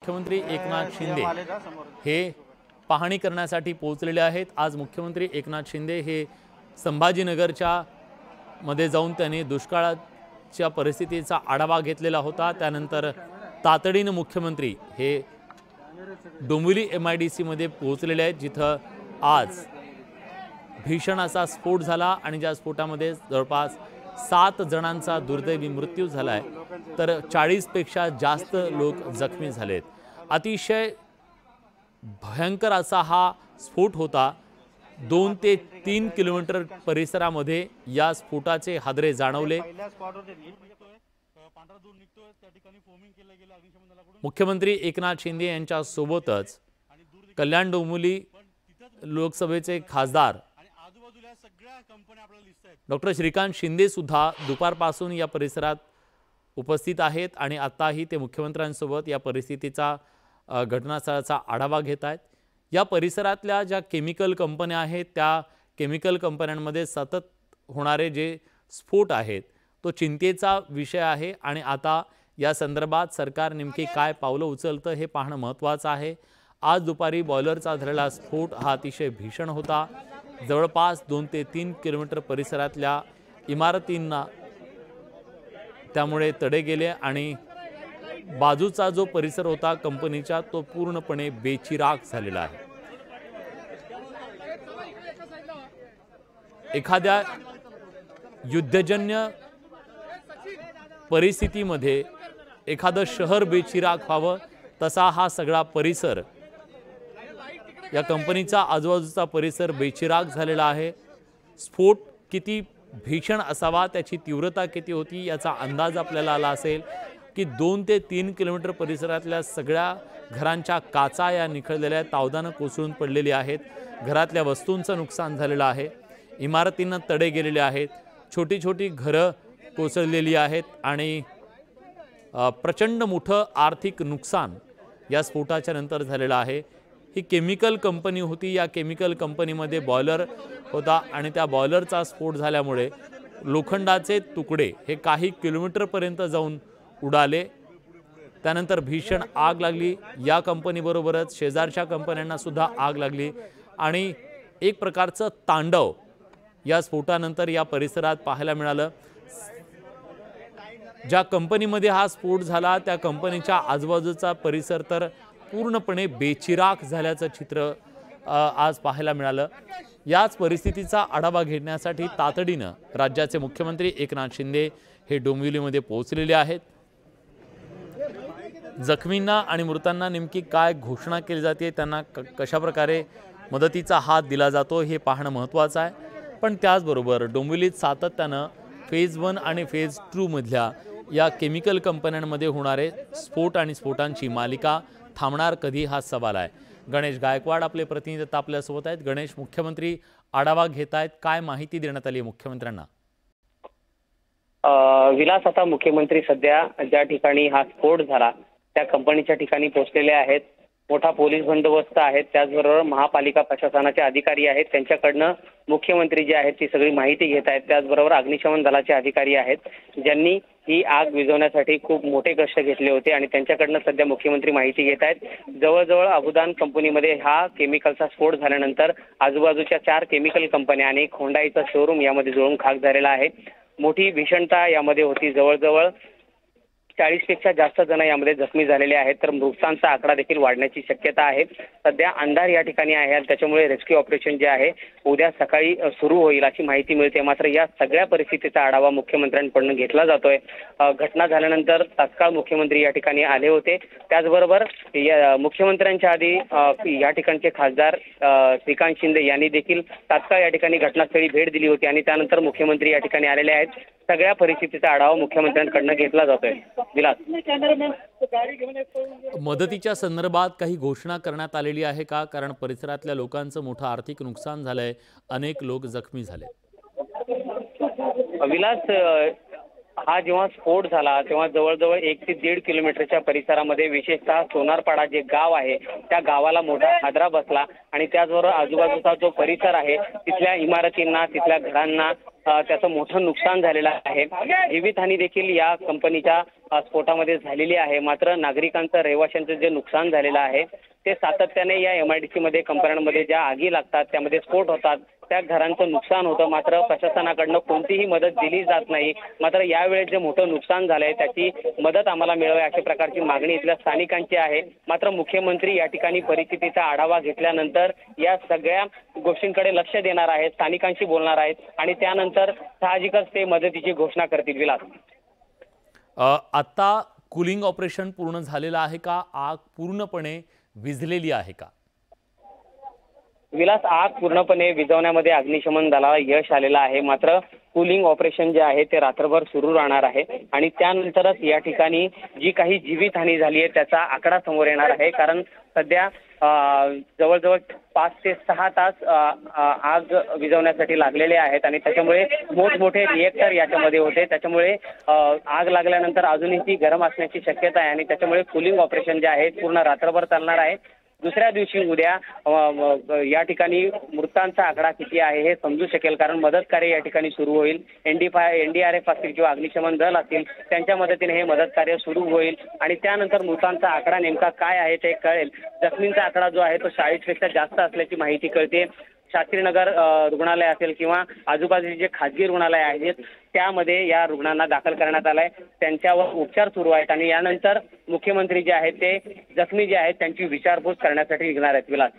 मुख्यमंत्री एकनाथ शिंदे हे पाहणी करण्यासाठी पोहोचलेले आहेत। आज मुख्यमंत्री एकनाथ शिंदे हे संभाजीनगरच्या मध्ये जाऊन त्यांनी दुष्काळाच्या परिस्थितीचा आढावा घेतलेला होता। त्यानंतर तातडीने मुख्यमंत्री हे डोंबिवली MIDC मध्ये पोहोचलेले आहेत, जिथं आज भीषण असा स्फोट झाला आणि ज्या स्फोटामध्ये जवळपास 7 जणांचा दुर्दैवी मृत्यू झाला आहे, तर 40 पेक्षा जास्त लोक जखमी झालेत। अतिशय भयंकर असा हा स्फोट होता। 2 ते 3 किलोमीटर परिसरामध्ये या स्फोटाचे हादरे जाणवले। मुख्यमंत्री एकनाथ शिंदे यांच्या सोबतच कल्याण डोंबिवली लोकसभेचे खासदार डॉक्टर श्रीकांत शिंदे सुद्धा दुपारपासून या परिसरात उपस्थित आहेत आणि आताही ते मुख्यमंत्र्यांसोबत या परिस्थितीचा घटनास्थळाचा आढावा घेत आहेत। या परिसरातल्या ज्या केमिकल कंपन्या आहेत त्या केमिकल कंपन्यांमध्ये सतत होणारे जे स्फोट आहेत तो चिंतेचा विषय आहे आणि आता या संदर्भात सरकार नेमकी काय पावलं उचलतं हे पाहणं महत्त्वाचं आहे। आज दुपारी बॉयलरचा झालेला स्फोट हा अतिशय भीषण होता। जवळपास 2 ते 3 किलोमीटर परिसरातल्या इमारतींना त्यामुळे तडे गेले आणि बाजूचा जो परिसर होता कंपनीचा तो पूर्णपणे बेचिराख झालेला आहे। एखाद्या युद्धजन्य परिस्थितीमध्ये एखादं शहर बेचिराख व्हावं तसा हा सगळा परिसर, या कंपनीचा आजूबाजूचा परिसर बेचिराख झालेला आहे। स्फोट किती भीषण असावा, त्याची तीव्रता किती होती याचा अंदाज आपल्याला आला असेल की 2 ते 3 किलोमीटर परिसरातल्या सगळ्या घरांच्या काचा या निखळलेल्या तावदानं कोसळून पडलेली आहेत। घरातल्या वस्तूंचं नुकसान झालेलं आहे, इमारतींना तडे गेलेले आहेत, छोटी छोटी घरं कोसळलेली आहेत आणि प्रचंड मोठं आर्थिक नुकसान या स्फोटाच्या नंतर झालेलं आहे। ही केमिकल कंपनी होती, या केमिकल कंपनीमध्ये बॉयलर होता आणि त्या बॉयलरचा स्फोट झाल्यामुळे लोखंडाचे तुकडे हे काही किलोमीटरपर्यंत जाऊन उडाले। त्यानंतर भीषण आग लागली। या कंपनीबरोबरच शेजारच्या कंपन्यांना सुद्धा आग लागली आणि एक प्रकारचं तांडव या स्फोटानंतर या परिसरात पाहायला मिळालं। ज्या कंपनीमध्ये हा स्फोट झाला त्या कंपनीच्या आजूबाजूचा परिसर तर पूर्णपणे बेचिराख झाल्याचं चित्र आज पाहायला मिळालं। याच परिस्थितीचा आढावा घेण्यासाठी तातडीनं राज्याचे मुख्यमंत्री एकनाथ शिंदे हे डोंबिवलीमध्ये पोहोचलेले आहेत। जखमींना आणि मृतांना नेमकी काय घोषणा केली जाते, त्यांना कशा प्रकारे मदतीचा हात दिला जातो हे पाहणं महत्त्वाचं आहे। पण त्याचबरोबर डोंबिवलीत सातत्यानं फेज 1 आणि फेज 2 मधल्या या केमिकल कंपन्यांमध्ये होणारे स्फोट आणि स्फोटांची मालिका थांबणार कधी हा सवाल आहे। गणेश गायकवाड आपले प्रतिनिधी आपल्यासोबत आहेत। गणेश, मुख्यमंत्री आढावा घेत आहेत, काय माहिती देण्यात आली मुख्यमंत्र्यांना? विलास, आता मुख्यमंत्री सध्या ज्या ठिकाणी हा स्फोट झाला त्या कंपनीच्या ठिकाणी पोहोचलेले आहेत। मोठा पोलीस बंदोबस्त आहे, त्याचबरोबर महापालिका प्रशासनाचे अधिकारी आहेत, त्यांच्याकडनं मुख्यमंत्री जे आहेत ती सगळी माहिती घेत आहेत। त्याचबरोबर अग्निशमन दलाचे अधिकारी आहेत ज्यांनी ही आग विझवण्यासाठी खूप मोठे कष्ट घेतले होते आणि त्यांच्याकडनं सध्या मुख्यमंत्री माहिती घेत आहेत। जवळजवळ अबुदान कंपनीमध्ये हा केमिकलचा स्फोट झाल्यानंतर आजूबाजूच्या 4 केमिकल कंपन्या आणि एक होंडाईचा शोरूम यामध्ये जळून खाक झालेला आहे। मोठी भीषणता यामध्ये होती। जवळजवळ 40 पेक्षा जास्त जण यामध्ये जखमी झालेले आहेत, तर मृतांचा आकडा देखील वाढण्याची शक्यता आहे। सध्या अंधार या ठिकाणी आहे आणि त्याच्यामुळे रेस्क्यू ऑपरेशन जे आहे उद्या सकाळी सुरू होईल अशी माहिती मिळते। मात्र या सगळ्या परिस्थितीचा आढावा मुख्यमंत्र्यांकडून घेतला जातोय। घटना झाल्यानंतर तात्काळ मुख्यमंत्री या ठिकाणी आले होते। त्याचबरोबर मुख्यमंत्र्यांच्या आधी या ठिकाणचे खासदार श्रीकांत शिंदे यांनी देखील तात्काळ या ठिकाणी घटनास्थळी भेट दिली होती आणि त्यानंतर मुख्यमंत्री या ठिकाणी आलेले आहेत। सगळ्या परिस्थितीचा आढावा मुख्यमंत्र्यांकडून घेतला जातोय। मदतीच्या संदर्भात काही घोषणा करण्यात आलेली आहे का? कारण परिसरातल्या लोकांचं मोठं आर्थिक नुकसान झालंय, अनेक लोक जखमी झाले। विलास, हा जेव्हा स्फोट झाला तेव्हा जवळजवळ 1 ते 1.5 किलोमीटरच्या परिसरामध्ये विशेषतः सोनारपाडा जे गाव आहे त्या गावाला मोठा हादरा बसला आणि त्याचबरोबर आजूबाजूचा जो परिसर आहे तिथल्या इमारतींना, तिथल्या घरांना त्याचं मोठं नुकसान झालेलं आहे। जीवितहानी देखील या कंपनीच्या स्फोटामध्ये झालेली आहे। मात्र नागरिकांचं, रहिवाशांचं जे नुकसान झालेलं आहे ते सातत्याने या MIDC मध्ये, कंपन्यांमध्ये ज्या आगी लागतात, त्यामध्ये स्फोट होतात, त्या घरांचं नुकसान होतं। मात्र प्रशासनाकडनं कोणतीही मदत दिली जात नाही। मात्र यावेळेस जे मोठं नुकसान झालंय त्याची मदत आम्हाला मिळावी अशा प्रकारची मागणी इथल्या स्थानिकांची आहे। मात्र मुख्यमंत्री या ठिकाणी परिस्थितीचा आढावा घेतल्यानंतर या सगळ्या गोष्टींकडे लक्ष देणार आहेत, स्थानिकांशी बोलणार आहेत आणि त्यानंतर साहजिकच ते मदतीची घोषणा करतील। विलास, आता कूलिंग ऑपरेशन पूर्ण झालेलं आहे का? आग पूर्णपणे विझलेली आहे का? विलास, आग पूर्णपणे विझवण्यामध्ये अग्निशमन दलाला यश आलेलं आहे। मात्र कूलिंग ऑपरेशन जे आहे ते रात्रभर सुरू राहणार आहे आणि त्यानंतरच या ठिकाणी जी काही जीवितहानी झाली आहे त्याचा आकडा समोर येणार आहे। कारण सध्या जवळजवळ 5 ते 6 तास आग विझवण्यासाठी लागलेले आहेत आणि त्याच्यामुळे मोठमोठे रिएक्टर याच्यामध्ये होते। त्याच्यामुळे आग लागल्यानंतर अजूनही ती गरम असण्याची शक्यता आहे आणि त्याच्यामुळे कूलिंग ऑपरेशन जे आहे पूर्ण रात्रभर चालणार आहे। दुसऱ्या दिवशी उद्या या ठिकाणी मृतांचा आकडा किती आहे हे समजू शकेल, कारण मदत कार्य या ठिकाणी सुरू होईल। NDRF असतील किंवा अग्निशमन दल असतील त्यांच्या मदतीने हे मदत कार्य सुरू होईल आणि त्यानंतर मृतांचा आकडा नेमका काय आहे ते कळेल। जखमींचा आकडा जो आहे तो 40पेक्षा जास्त असल्याची माहिती कळते। शास्त्रीनगर रुग्णालय असेल किंवा आजूबाजूचे जे खाजगी रुग्णालय आहेत त्यामध्ये या रुग्णांना दाखल करण्यात आलंय, त्यांच्यावर उपचार सुरू आहेत आणि यानंतर मुख्यमंत्री जे आहेत ते जखमी जे आहेत त्यांची विचारपूस करण्यासाठी निघणार आहेत। विलास,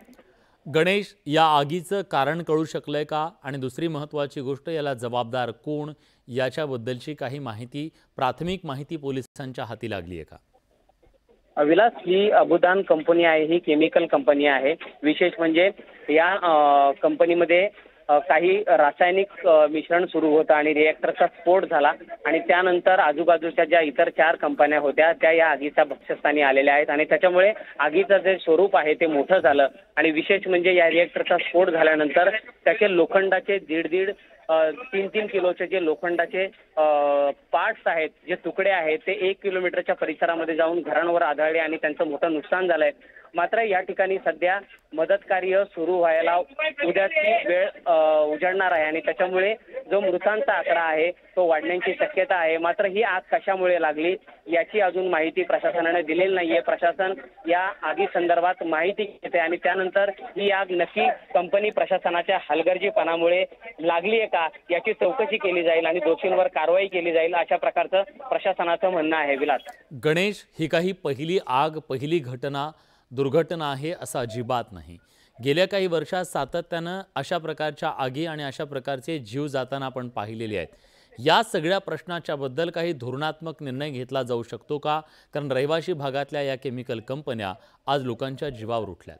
गणेश, या आगीचं कारण कळू शकलंय का? आणि दुसरी महत्त्वाची गोष्ट, याला जबाबदार कोण याच्याबद्दलची काही माहिती, प्राथमिक माहिती पोलिसांच्या हाती लागली आहे का? विलास, ही अबुदान कंपनी आहे, ही केमिकल कंपनी आहे। विशेष म्हणजे या कंपनीमध्ये काही रासायनिक मिश्रण सुरू होतं आणि रिएक्टरचा स्फोट झाला आणि त्यानंतर आजूबाजूच्या ज्या इतर 4 कंपन्या होत्या त्या या आगीच्या भक्ष्यस्थानी आलेल्या आहेत आणि त्याच्यामुळे आगीचं जे स्वरूप आहे ते मोठं झालं आणि विशेष म्हणजे या रिएक्टरचा स्फोट झाल्यानंतर त्याचे लोखंडाचे 3-3 किलोचे जे लोखंडाचे पार्ट्स आहेत, जे तुकडे आहेत ते 1 किलोमीटरच्या परिसरामध्ये जाऊन घरांवर आदळले आणि त्यांचं मोठं नुकसान झालंय। मात्र या ठिकाणी सध्या मदत कार्य सुरू व्हायला उद्याची वेळ उजाडणार आहे आणि त्याच्यामुळे जो मृतांचा आकडा आहे तो वाढण्याची शक्यता आहे। मात्र ही आग कशामुळे लागली याची अजून माहिती प्रशासनाने दिलेली नाहीये। प्रशासन या आगी संदर्भात माहिती घेते आणि त्यानंतर ही आग नक्की कंपनी प्रशासनाच्या हलगर्जीपणामुळे लागली आहे का याची चौकशी केली जाईल आणि दोषींवर कारवाई केली जाईल, अशा प्रकारचं प्रशासनाचं म्हणणं आहे। विलास, गणेश, ही काही पहिली आग, पहिली दुर्घटना आहे असं अजिबात नाही। गेल्या काही वर्षात सातत्यानं अशा प्रकारच्या आगी आणि अशा प्रकारचे जीव जाताना आपण पाहिलेले आहेत। या सगळ्या प्रश्नाच्या बद्दल काही धोरणात्मक निर्णय घेतला जाऊ शकतो का? कारण रहिवासी भागातल्या या केमिकल कंपन्या आज लोकांच्या जीवावर उठल्यात।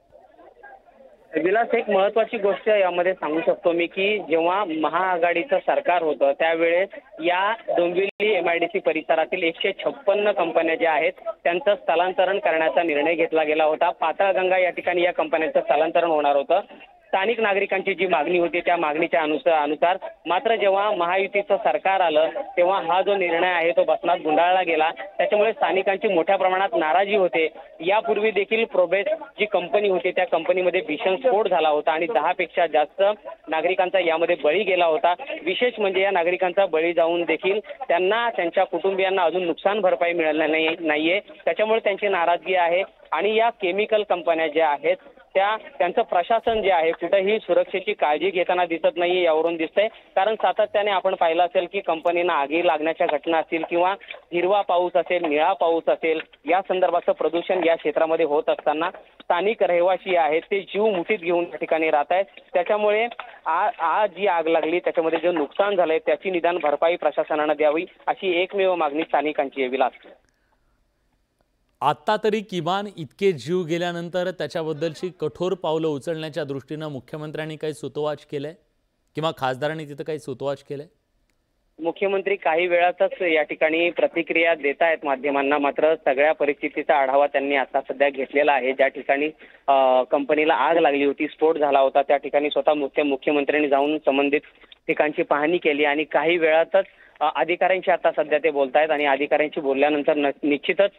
विलास, एक महत्त्वाची गोष्ट यामध्ये सांगू शकतो मी की जेव्हा महाआघाडीचं सरकार होतं त्यावेळेस या डोंबिवली MIDC परिसरातील 156 कंपन्या ज्या आहेत त्यांचं स्थलांतरण करण्याचा निर्णय घेतला गेला होता। पाताळगंगा या ठिकाणी या कंपन्यांचं स्थलांतरण होणार होतं। स्थानिक नागरिकांची जी मागणी होती त्या मागणीच्या अनुसार मात्र जेव्हा महायुतीचं सरकार आलं तेव्हा हा जो निर्णय आहे तो बसनात गुंडाळला गेला। त्याच्यामुळे स्थानिकांची मोठ्या प्रमाणात नाराजी होते। यापूर्वी देखील प्रोबेस जी कंपनी होती त्या कंपनीमध्ये भीषण स्फोट झाला होता आणि 10पेक्षा जास्त नागरिकांचा यामध्ये बळी गेला होता। विशेष म्हणजे या नागरिकांचा बळी जाऊन देखील त्यांना, त्यांच्या कुटुंबियांना अजून नुकसान भरपाई मिळाली नाहीये। त्याच्यामुळे त्यांची नाराजगी आहे आणि या केमिकल कंपन्या ज्या आहेत त्यांचं प्रशासन जे आहे कुठेही सुरक्षेची काळजी घेताना दिसत नाही, यावरून दिसतंय। कारण सातत्याने आपण पाहिलं असेल की कंपनींना आगी लागण्याच्या घटना असतील किंवा हिरवा पाऊस असेल, निळा पाऊस असेल, या संदर्भाचं प्रदूषण या क्षेत्रामध्ये होत असताना स्थानिक रहिवासी आहेत ते जीव मुठीत घेऊन या ठिकाणी राहत आहेत। त्याच्यामुळे आज जी आग लागली त्याच्यामध्ये जे नुकसान झालंय त्याची निदान भरपाई प्रशासनानं द्यावी अशी एकमेव मागणी स्थानिकांची आहे। विलास, आता तरी किमान इतके जीव गेल्यानंतर त्याच्याबद्दलची कठोर पावलं उचलण्याच्या दृष्टीनं मुख्यमंत्र्यांनी काही सुतोवाच केलंय किंवा खासदारांनी तिथं काही सुतोवाच केलंय? मुख्यमंत्री काही वेळातच या ठिकाणी प्रतिक्रिया देत आहेत माध्यमांना। मात्र सगळ्या परिस्थितीचा आढावा त्यांनी आता सध्या घेतलेला आहे। ज्या ठिकाणी कंपनीला आग लागली होती, स्फोट झाला होता, त्या ठिकाणी स्वतः मुख्यमंत्र्यांनी जाऊन संबंधित ठिकाणची पाहणी केली आणि काही वेळातच अधिकाऱ्यांशी आता सध्या ते बोलतायत आणि अधिकाऱ्यांशी बोलल्यानंतर निश्चितच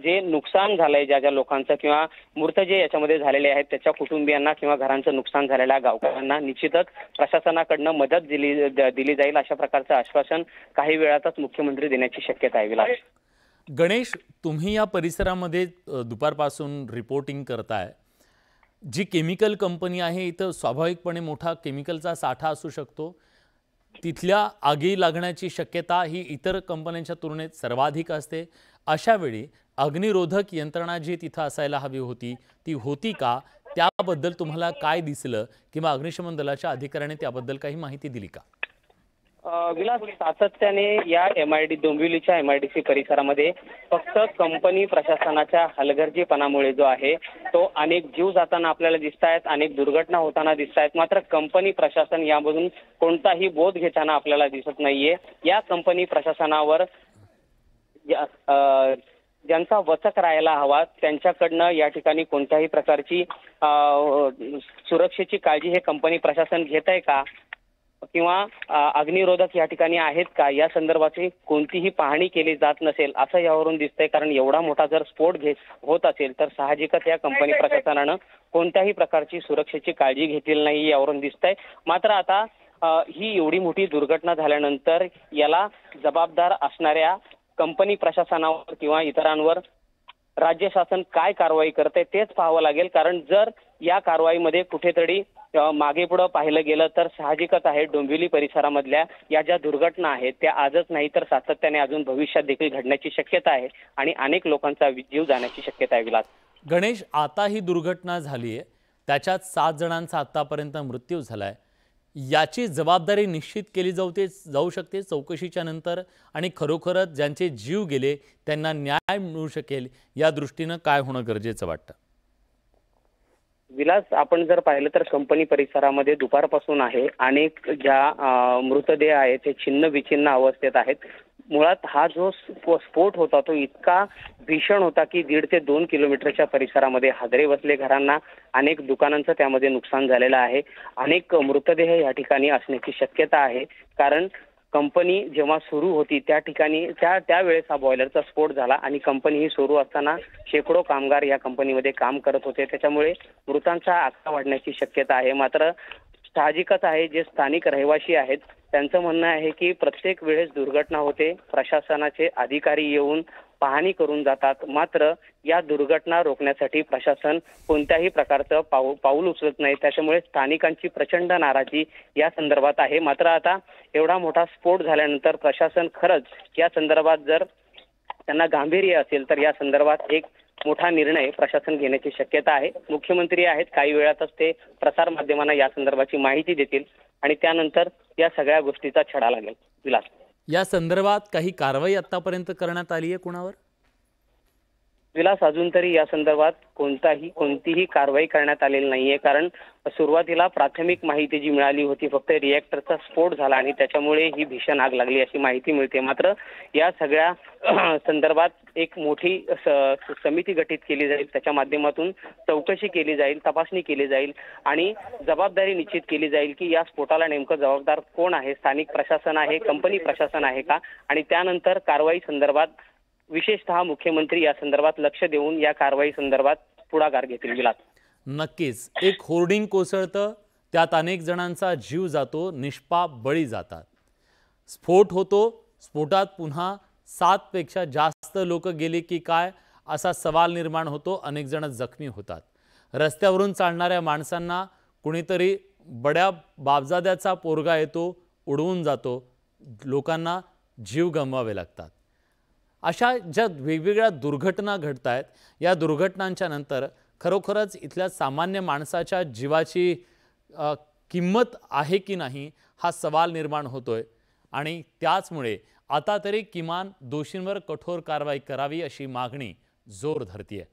जे नुकसान झालंय ज्या ज्या लोकांचं किंवा मृत जे याच्यामध्ये झालेले आहेत त्याच्या कुटुंबियांना किंवा घरांचं नुकसान झालेल्या गावकऱ्यांना निश्चितच प्रशासनाकडनं मदत दिली जाईल अशा प्रकारचं आश्वासन काही वेळातच मुख्यमंत्री देण्याची शक्यता आहे. विलास. गणेश, तुम्ही या परिसरामध्ये दुपारपासून रिपोर्टिंग करताय. जी केमिकल कंपनी आहे इथं स्वाभाविकपणे मोठा केमिकलचा साठा असू शकतो. तिथल्या आगी लागण्याची शक्यता ही इतर कंपन्यांच्या तुलनेत सर्वाधिक असते. अशा वेळी अग्निरोधक यंत्रणा जी तिथं असायला हवी होती ती होती का? त्याबद्दल तुम्हाला काय दिसलं किंवा अग्निशमन दलाच्या अधिकाऱ्याने त्याबद्दल काही माहिती दिली का? विलास, सातत्याने या डोंबिवलीच्या MIDC परिसरामध्ये फक्त कंपनी प्रशासनाच्या हलगर्जीपणामुळे जो आहे तो अनेक जीव जाताना आपल्याला दिसत आहेत, अनेक दुर्घटना होताना दिसत आहेत. मात्र कंपनी प्रशासन यामधून कोणताही बोध घेताना आपल्याला दिसत नाहीये. या कंपनी प्रशासनावर ज्यांचा वचक राहायला हवा त्यांच्याकडनं या ठिकाणी कोणत्याही प्रकारची सुरक्षेची काळजी हे कंपनी प्रशासन घेत आहे का किंवा अग्निरोधक या ठिकाणी आहेत का या संदर्भाची कोणतीही पाहणी केली जात नसेल असं यावरून दिसतंय. कारण एवढा मोठा जर स्फोट होत असेल तर साहजिकच या कंपनी प्रशासनानं कोणत्याही प्रकारची सुरक्षेची काळजी घेतलेली नाही यावरून दिसतंय. मात्र आता ही एवढी मोठी दुर्घटना झाल्यानंतर याला जबाबदार असणाऱ्या कंपनी प्रशासनावर किंवा इतरांवर राज्य शासन काय कारवाई करते तेच पाहावं लागेल. कारण जर या कारवाईमध्ये कुठेतरी मागे पुढे पाहिलं गेलं तर साहजिकच आहे डोंबिवली परिसरामधल्या या ज्या दुर्घटना आहेत त्या आजच नाही तर सातत्याने अजून भविष्यात देखील घडण्याची शक्यता आहे आणि अनेक लोकांचा जीव जाण्याची शक्यता आहे. विलास. गणेश, आता ही दुर्घटना झाली आहे, त्याच्यात 7 जणांचा आतापर्यंत मृत्यू झालाय. याची जबाबदारी निश्चित केली जाऊ शकते चौकशीच्या नंतर आणि खरोखरच ज्यांचे जीव गेले त्यांना न्याय मिळू शकेल या दृष्टीनं काय होणं गरजेचं वाटतं? विलास, आपण जर पाहिलं तर कंपनी परिसरामध्ये दुपारपासून आहे अनेक ज्या मृतदेह आहेत ते छिन्न विछिन्न अवस्थेत आहेत. मुळात हा जो स्फोट होता तो इतका भीषण होता की 1.5 ते 2 किलोमीटरच्या परिसरामध्ये हादरे बसले घरांना. अनेक दुकानांचं त्यामध्ये नुकसान झालेलं आहे. अनेक मृतदेह या ठिकाणी असण्याची शक्यता आहे. कारण कंपनी जेव्हा सुरू होती त्या ठिकाणी त्यावेळेस हा बॉयलरचा स्फोट झाला आणि कंपनी ही सुरू असताना शेकडो कामगार या कंपनीमध्ये काम करत होते. त्याच्यामुळे मृतांचा आकडा वाढण्याची शक्यता आहे. मात्र साहजिकच आहे जे स्थानिक रहिवासी आहेत त्यांचं म्हणणं आहे की प्रत्येक वेळेस दुर्घटना होते, प्रशासनाचे अधिकारी येऊन पाहणी करून जातात. मात्र या दुर्घटना रोखण्यासाठी प्रशासन कोणत्याही प्रकारचं पाऊल उचलत नाही. त्याच्यामुळे स्थानिकांची प्रचंड नाराजी या संदर्भात आहे. मात्र आता एवढा मोठा स्फोट झाल्यानंतर प्रशासन खरंच या संदर्भात जर त्यांना गांभीर्य असेल तर या संदर्भात एक मोठा निर्णय प्रशासन घेण्याची शक्यता आहे. मुख्यमंत्री आहेत, काही वेळातच ते प्रसार माध्यमांना या संदर्भाची माहिती देतील आणि त्यानंतर या सगळ्या गोष्टीचा छडा लागेल. विलास. या संदर्भात काही कारवाई आतापर्यंत करण्यात आली आहे कुणावर? विलास, अजून तरी या संदर्भात कोणतीही कारवाई करण्यात आलेली नाहीये. कारण सुरुवातीला प्राथमिक माहिती जी मिळाली होती फक्त रिएक्टरचा स्फोट झाला आणि त्याच्यामुळे ही भीषण आग लागली अशी माहिती मिळते. मात्र या सगळ्या संदर्भात एक मोठी समिती गठीत केली जाईल. त्याच्या माध्यमातून चौकशी केली जाईल, तपासणी केली जाईल आणि जबाबदारी निश्चित केली जाईल की या स्फोटाला नेमकं जबाबदार कोण आहे. स्थानिक प्रशासन आहे, कंपनी प्रशासन आहे का? आणि त्यानंतर कारवाई संदर्भात विशेषतः मुख्यमंत्री या संदर्भात लक्ष देऊन या कारवाई संदर्भात पुढाकार घेतील. विलास. नक्कीच. एक होर्डिंग कोसळतं, त्यात अनेक जणांचा जीव जातो, निष्पाप बळी जातात. स्फोट होतो, स्फोटात पुन्हा 7 पेक्षा जास्त लोक गेले की काय असा सवाल निर्माण होतो. अनेक जण जखमी होतात. रस्त्यावरून चालणाऱ्या माणसांना कुणीतरी बड्या बापजाद्याचा पोरगा येतो, उडवून जातो. लोकांना जीव गमवावे लागतात. अशा ज्या वेगवेगळ्या दुर्घटना घडत आहेत या दुर्घटनांच्या नंतर खरोखरच इथल्या सामान्य माणसाच्या जीवाची किंमत आहे की नाही हा सवाल निर्माण होतोय आणि त्याचमुळे आता तरी किमान दोषींवर कठोर कारवाई करावी अशी मागणी जोर धरतीये.